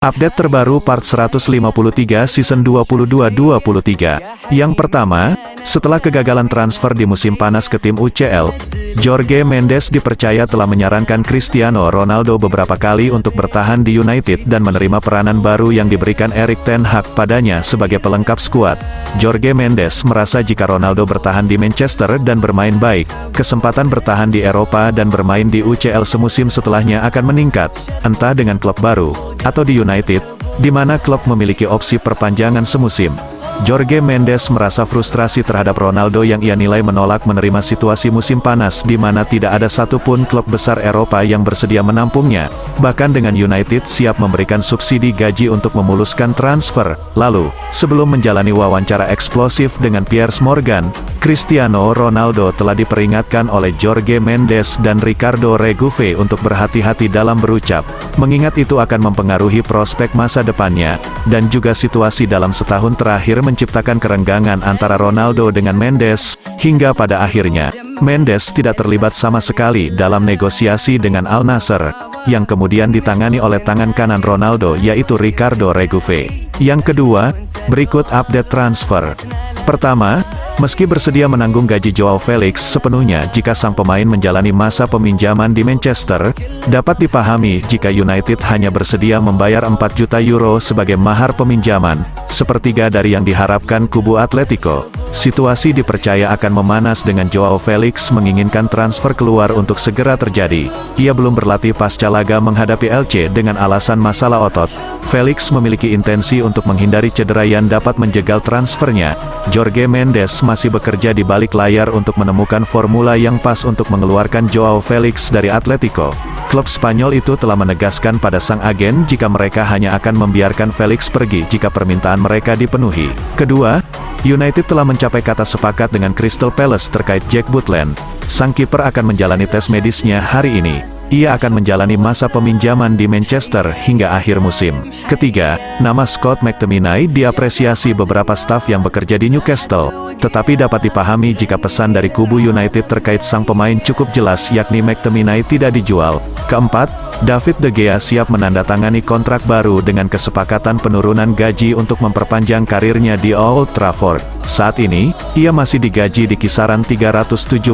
Update terbaru part 153 season 22-23. Yang pertama, setelah kegagalan transfer di musim panas ke tim UCL, Jorge Mendes dipercaya telah menyarankan Cristiano Ronaldo beberapa kali untuk bertahan di United dan menerima peranan baru yang diberikan Erik ten Hag padanya sebagai pelengkap skuad. Jorge Mendes merasa jika Ronaldo bertahan di Manchester dan bermain baik, kesempatan bertahan di Eropa dan bermain di UCL semusim setelahnya akan meningkat, entah dengan klub baru, atau di United, di mana klub memiliki opsi perpanjangan semusim. Jorge Mendes merasa frustrasi terhadap Ronaldo yang ia nilai menolak menerima situasi musim panas di mana tidak ada satupun klub besar Eropa yang bersedia menampungnya, bahkan dengan United siap memberikan subsidi gaji untuk memuluskan transfer. Lalu, sebelum menjalani wawancara eksplosif dengan Piers Morgan, Cristiano Ronaldo telah diperingatkan oleh Jorge Mendes dan Ricardo Regufe untuk berhati-hati dalam berucap, mengingat itu akan mempengaruhi prospek masa depannya, dan juga situasi dalam setahun terakhir menciptakan kerenggangan antara Ronaldo dengan Mendes, hingga pada akhirnya, Mendes tidak terlibat sama sekali dalam negosiasi dengan Al Nassr, yang kemudian ditangani oleh tangan kanan Ronaldo yaitu Ricardo Regufe. Yang kedua, berikut update transfer. Pertama, meski bersedia menanggung gaji Joao Felix sepenuhnya jika sang pemain menjalani masa peminjaman di Manchester, dapat dipahami jika United hanya bersedia membayar 4 juta euro sebagai mahar peminjaman, sepertiga dari yang diharapkan kubu Atletico. Situasi dipercaya akan memanas dengan Joao Felix menginginkan transfer keluar untuk segera terjadi. Ia belum berlatih pasca laga menghadapi Elche dengan alasan masalah otot. Felix memiliki intensi untuk menghindari cedera yang dapat menjegal transfernya. Jorge Mendes masih bekerja di balik layar untuk menemukan formula yang pas untuk mengeluarkan Joao Felix dari Atletico. Klub Spanyol itu telah menegaskan pada sang agen jika mereka hanya akan membiarkan Felix pergi jika permintaan mereka dipenuhi. Kedua, United telah mencapai kata sepakat dengan Crystal Palace terkait Jack Butland. Sang kiper akan menjalani tes medisnya hari ini. Ia akan menjalani masa peminjaman di Manchester hingga akhir musim. Ketiga, nama Scott McTominay diapresiasi beberapa staf yang bekerja di Newcastle, tetapi dapat dipahami jika pesan dari kubu United terkait sang pemain cukup jelas yakni McTominay tidak dijual. Keempat, David De Gea siap menandatangani kontrak baru dengan kesepakatan penurunan gaji untuk memperpanjang karirnya di Old Trafford. Saat ini, ia masih digaji di kisaran 375.000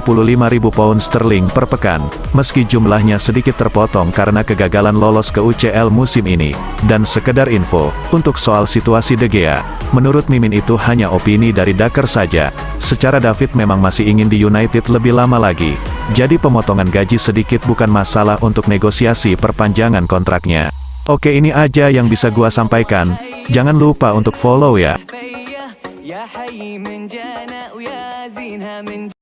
pound sterling per pekan, meski jumlahnya sedikit terpotong karena kegagalan lolos ke UCL musim ini. Dan sekedar info, untuk soal situasi De Gea, menurut Mimin itu hanya opini dari Daker saja. Secara David memang masih ingin di United lebih lama lagi, jadi pemotongan gaji sedikit bukan masalah untuk negosiasi perpanjangan kontraknya. Oke, ini aja yang bisa gua sampaikan. Jangan lupa untuk follow ya.